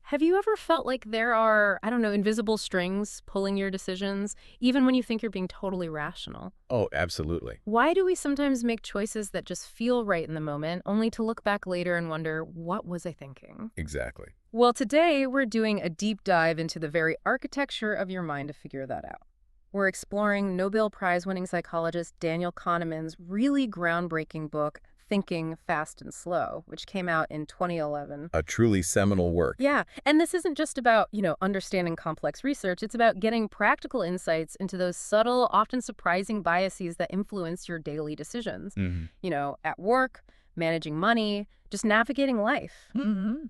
Have you ever felt like there are, I don't know, invisible strings pulling your decisions, even when you think you're being totally rational? Oh, absolutely. Why do we sometimes make choices that just feel right in the moment, only to look back later and wonder, what was I thinking? Exactly. Well, today we're doing a deep dive into the very architecture of your mind to figure that out. We're exploring Nobel Prize-winning psychologist Daniel Kahneman's really groundbreaking book, Thinking Fast and Slow, which came out in 2011. A truly seminal work. Yeah, and this isn't just about, understanding complex research. It's about getting practical insights into those subtle, often surprising biases that influence your daily decisions. Hmm. At work, managing money, just navigating life. Hmm.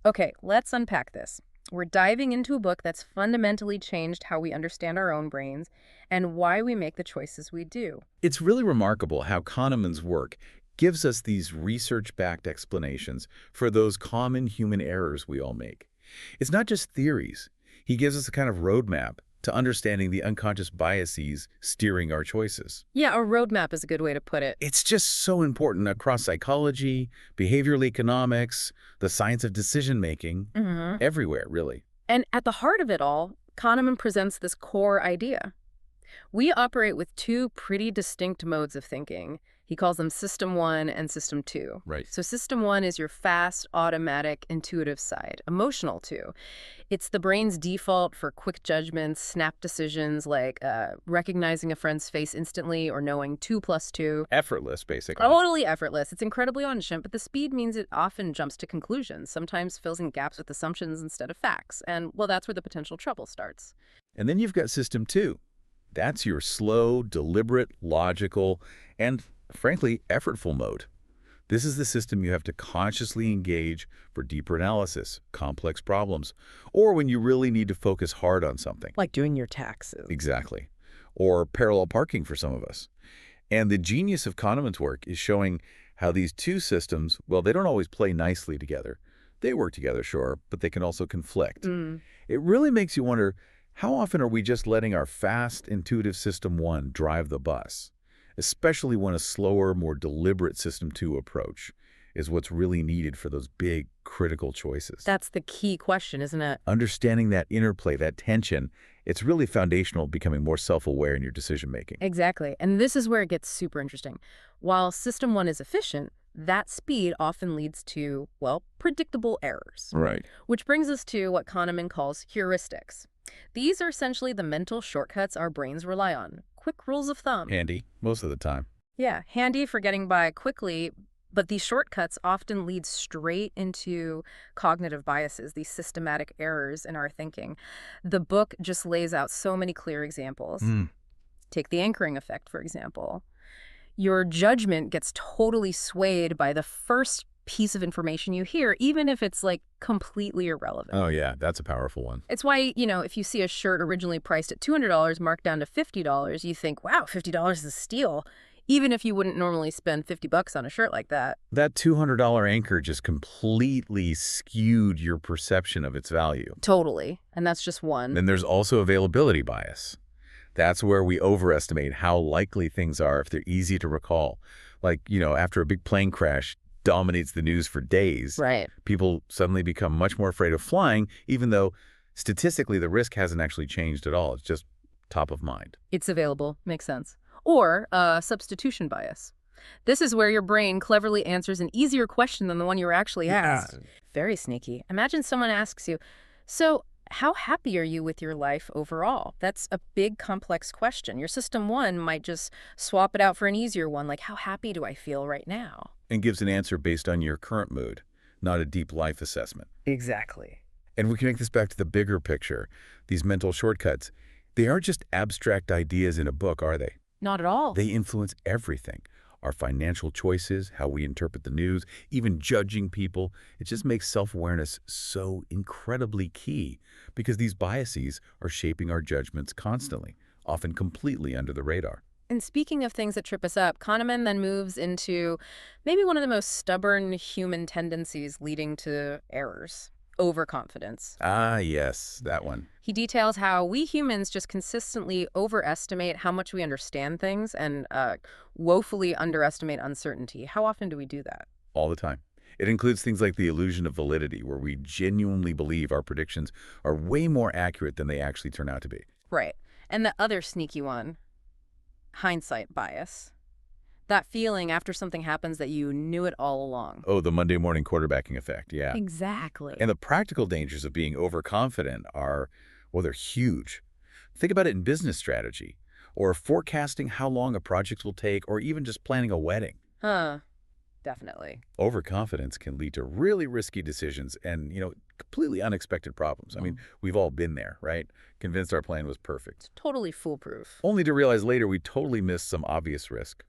Okay, let's unpack this. We're diving into a book that's fundamentally changed how we understand our own brains and why we make the choices we do. It's really remarkable how Kahneman's work gives us these research-backed explanations for those common human errors we all make. It's not just theories. He gives us a kind of roadmap to understanding the unconscious biases steering our choices. Yeah, a roadmap is a good way to put it. It's just so important across psychology, behavioral economics, the science of decision-making, everywhere, really. And at the heart of it all, Kahneman presents this core idea. We operate with two pretty distinct modes of thinking. He calls them System 1 and System 2. Right. So System 1 is your fast, automatic, intuitive side. Emotional 2. It's the brain's default for quick judgments, snap decisions like recognizing a friend's face instantly or knowing 2 plus 2. Effortless, basically. Totally effortless. It's incredibly omniscient, but the speed means it often jumps to conclusions, sometimes fills in gaps with assumptions instead of facts. And, well, that's where the potential trouble starts. And then you've got System 2. That's your slow, deliberate, logical, and frankly, effortful mode. This is the system you have to consciously engage for deeper analysis, complex problems, or when you really need to focus hard on something. Like doing your taxes. Exactly. Or parallel parking for some of us. And the genius of Kahneman's work is showing how these two systems, well, they don't always play nicely together. They work together, sure, but they can also conflict. It really makes you wonder, how often are we just letting our fast, intuitive System 1 drive the bus? Especially when a slower, more deliberate System 2 approach is what's really needed for those big, critical choices. That's the key question, isn't it? Understanding that interplay, that tension, it's really foundational to becoming more self-aware in your decision-making. Exactly. And this is where it gets super interesting. While System 1 is efficient, that speed often leads to, well, predictable errors. Right. Which brings us to what Kahneman calls heuristics. These are essentially the mental shortcuts our brains rely on. Quick rules of thumb. Handy, most of the time. Yeah, handy for getting by quickly, but these shortcuts often lead straight into cognitive biases, these systematic errors in our thinking. The book just lays out so many clear examples. Take the anchoring effect, for example. Your judgment gets totally swayed by the first piece of information you hear, even if it's like completely irrelevant. Oh yeah, that's a powerful one. It's why, if you see a shirt originally priced at $200 marked down to $50, you think, wow, $50 is a steal, even if you wouldn't normally spend $50 on a shirt like that. That $200 anchor just completely skewed your perception of its value. Totally. And that's just one. Then there's also availability bias. That's where we overestimate how likely things are if they're easy to recall. Like, after a big plane crash dominates the news for days, Right. people suddenly become much more afraid of flying, even though statistically the risk hasn't actually changed at all. It's just top of mind. It's available. Makes sense. Or substitution bias. This is where your brain cleverly answers an easier question than the one you were actually asked. Very sneaky. Imagine someone asks you, so how happy are you with your life overall? That's a big, complex question. Your System 1 might just swap it out for an easier one, like how happy do I feel right now? And gives an answer based on your current mood, not a deep life assessment. Exactly. And we can make this back to the bigger picture. These mental shortcuts, they aren't just abstract ideas in a book, are they? Not at all. They influence everything. Our financial choices, how we interpret the news, even judging people. It just makes self-awareness so incredibly key because these biases are shaping our judgments constantly, often completely under the radar. And speaking of things that trip us up, Kahneman then moves into maybe one of the most stubborn human tendencies leading to errors: overconfidence. Ah, yes, that one. He details how we humans just consistently overestimate how much we understand things and woefully underestimate uncertainty. How often do we do that? All the time. It includes things like the illusion of validity, where we genuinely believe our predictions are way more accurate than they actually turn out to be. Right. And the other sneaky one, hindsight bias. That feeling after something happens that you knew it all along. Oh, the Monday morning quarterbacking effect, yeah. And Exactly. the practical dangers of being overconfident are, well, they're huge. Think about it in business strategy, or forecasting how long a project will take, or even just planning a wedding. Huh. Definitely. Overconfidence can lead to really risky decisions and, completely unexpected problems. I mean, we've all been there, right? Convinced our plan was perfect, Totally foolproof. only to realize later we totally missed some obvious risk.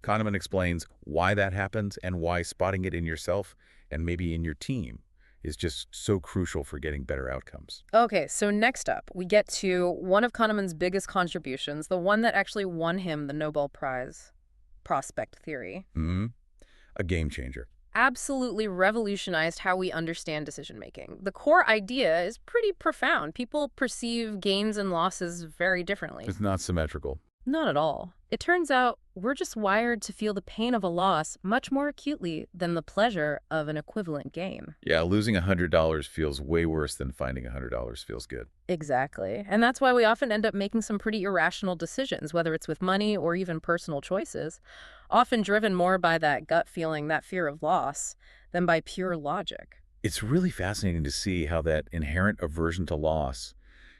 Kahneman explains why that happens and why spotting it in yourself and maybe in your team is just so crucial for getting better outcomes. Okay, so next up, we get to one of Kahneman's biggest contributions, the one that actually won him the Nobel Prize, prospect theory. Hmm. A game changer. Absolutely revolutionized how we understand decision making. The core idea is pretty profound. People perceive gains and losses very differently. It's not symmetrical. Not at all. It turns out we're just wired to feel the pain of a loss much more acutely than the pleasure of an equivalent gain. Yeah, losing $100 feels way worse than finding $100 feels good. Exactly. And that's why we often end up making some pretty irrational decisions, whether it's with money or even personal choices, often driven more by that gut feeling, that fear of loss, than by pure logic. It's really fascinating to see how that inherent aversion to loss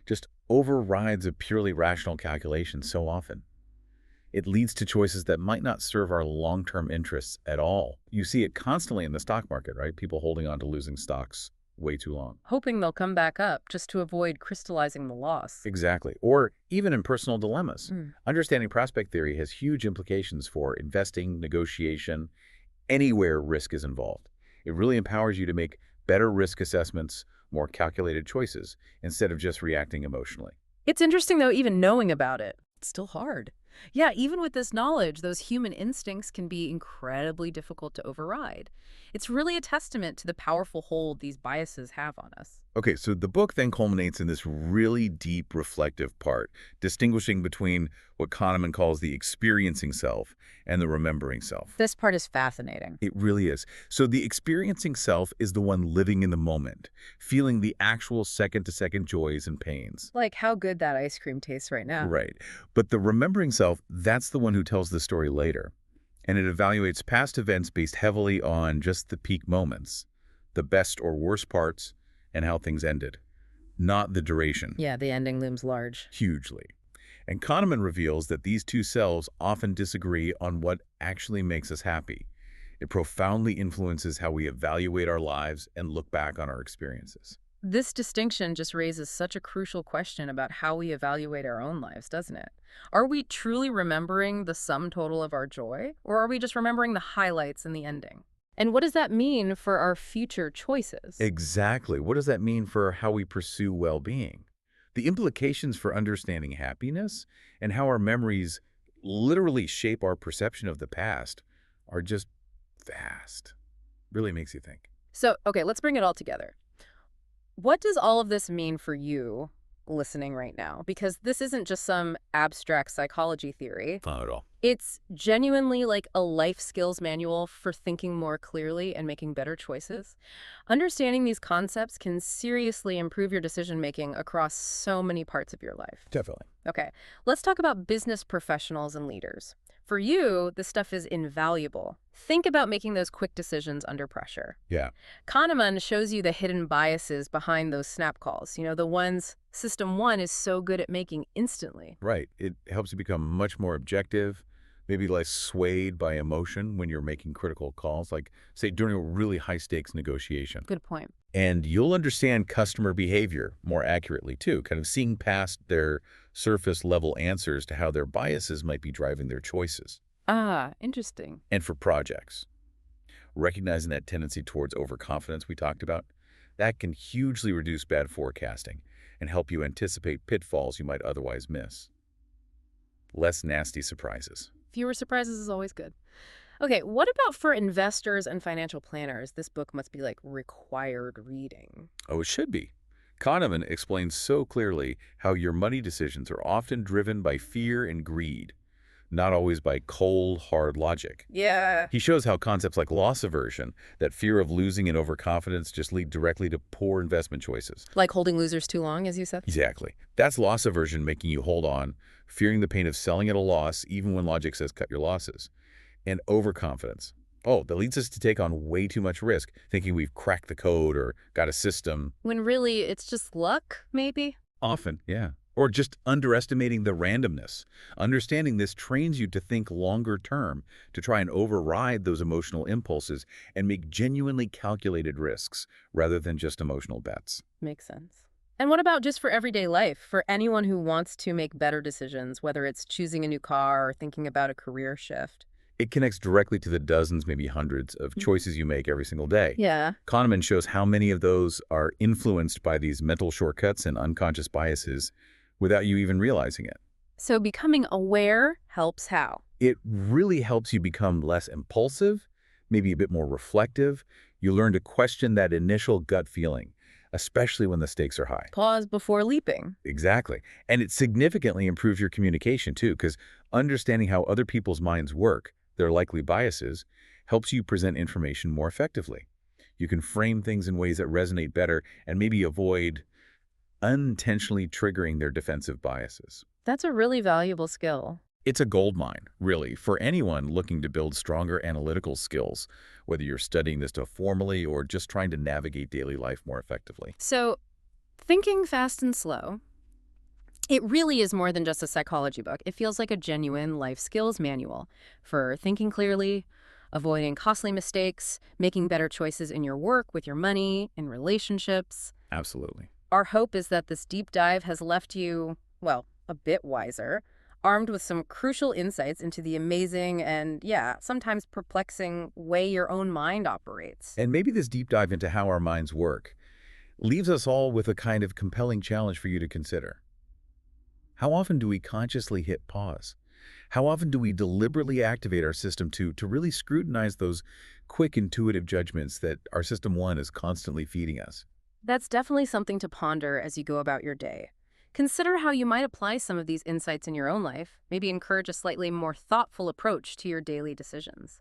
just overrides a purely rational calculation so often. It leads to choices that might not serve our long-term interests at all. You see it constantly in the stock market, right? People holding on to losing stocks way too long. Hoping they'll come back up just to avoid crystallizing the loss. Exactly. Or even in personal dilemmas. Mm. Understanding prospect theory has huge implications for investing, negotiation, anywhere risk is involved. It really empowers you to make better risk assessments, more calculated choices, instead of just reacting emotionally. It's interesting, though, even knowing about it, it's still hard. Yeah, even with this knowledge, those human instincts can be incredibly difficult to override. It's really a testament to the powerful hold these biases have on us. Okay, so the book then culminates in this really deep reflective part, distinguishing between what Kahneman calls the experiencing self and the remembering self. This part is fascinating. It really is. So the experiencing self is the one living in the moment, feeling the actual second-to-second joys and pains. Like how good that ice cream tastes right now. Right. But the remembering self, that's the one who tells the story later. And it evaluates past events based heavily on just the peak moments, the best or worst parts, and how things ended, not the duration. Yeah, the ending looms large. Hugely. And Kahneman reveals that these two selves often disagree on what actually makes us happy. It profoundly influences how we evaluate our lives and look back on our experiences. This distinction just raises such a crucial question about how we evaluate our own lives, doesn't it? Are we truly remembering the sum total of our joy, or are we just remembering the highlights in the ending? And what does that mean for our future choices? Exactly. What does that mean for how we pursue well-being? The implications for understanding happiness and how our memories literally shape our perception of the past are just vast. Really makes you think. So, okay, let's bring it all together. What does all of this mean for you listening right now? Because this isn't just some abstract psychology theory. Not at all. It's genuinely like a life skills manual for thinking more clearly and making better choices. Understanding these concepts can seriously improve your decision making across so many parts of your life. Definitely. Okay, let's talk about business professionals and leaders. For you, this stuff is invaluable. Think about making those quick decisions under pressure. Yeah. Kahneman shows you the hidden biases behind those snap calls, the ones System 1 is so good at making instantly. Right. It helps you become much more objective, maybe less swayed by emotion when you're making critical calls, like, say, during a really high-stakes negotiation. Good point. And you'll understand customer behavior more accurately, too, kind of seeing past their surface-level answers to how their biases might be driving their choices. Ah, interesting. And for projects, recognizing that tendency towards overconfidence we talked about, that can hugely reduce bad forecasting and help you anticipate pitfalls you might otherwise miss. Less nasty surprises. Fewer surprises is always good. Okay, what about for investors and financial planners? This book must be like required reading. Oh, it should be. Kahneman explains so clearly how your money decisions are often driven by fear and greed, not always by cold, hard logic. Yeah. He shows how concepts like loss aversion, that fear of losing and overconfidence, just lead directly to poor investment choices. Like holding losers too long, as you said? Exactly. That's loss aversion making you hold on, fearing the pain of selling at a loss even when logic says cut your losses. And overconfidence. Oh, that leads us to take on way too much risk, thinking we've cracked the code or got a system. When really it's just luck, maybe? Often, yeah. Or just underestimating the randomness. Understanding this trains you to think longer term, to try and override those emotional impulses and make genuinely calculated risks rather than just emotional bets. Makes sense. And what about just for everyday life, for anyone who wants to make better decisions, whether it's choosing a new car or thinking about a career shift? It connects directly to the dozens, maybe hundreds of choices you make every single day. Yeah. Kahneman shows how many of those are influenced by these mental shortcuts and unconscious biases without you even realizing it. So becoming aware helps how? It really helps you become less impulsive, maybe a bit more reflective. You learn to question that initial gut feeling, especially when the stakes are high. Pause before leaping. Exactly. And it significantly improves your communication too, because understanding how other people's minds work, their likely biases, helps you present information more effectively. You can frame things in ways that resonate better and maybe avoid unintentionally triggering their defensive biases. That's a really valuable skill. It's a goldmine, really, for anyone looking to build stronger analytical skills, whether you're studying this stuff formally or just trying to navigate daily life more effectively. So thinking fast and slow, it really is more than just a psychology book. It feels like a genuine life skills manual for thinking clearly, avoiding costly mistakes, making better choices in your work, with your money, in relationships. Absolutely. Our hope is that this deep dive has left you, well, a bit wiser, armed with some crucial insights into the amazing and, yeah, sometimes perplexing way your own mind operates. And maybe this deep dive into how our minds work leaves us all with a kind of compelling challenge for you to consider. How often do we consciously hit pause? How often do we deliberately activate our system to really scrutinize those quick, intuitive judgments that our system one is constantly feeding us? That's definitely something to ponder as you go about your day. Consider how you might apply some of these insights in your own life, maybe encourage a slightly more thoughtful approach to your daily decisions.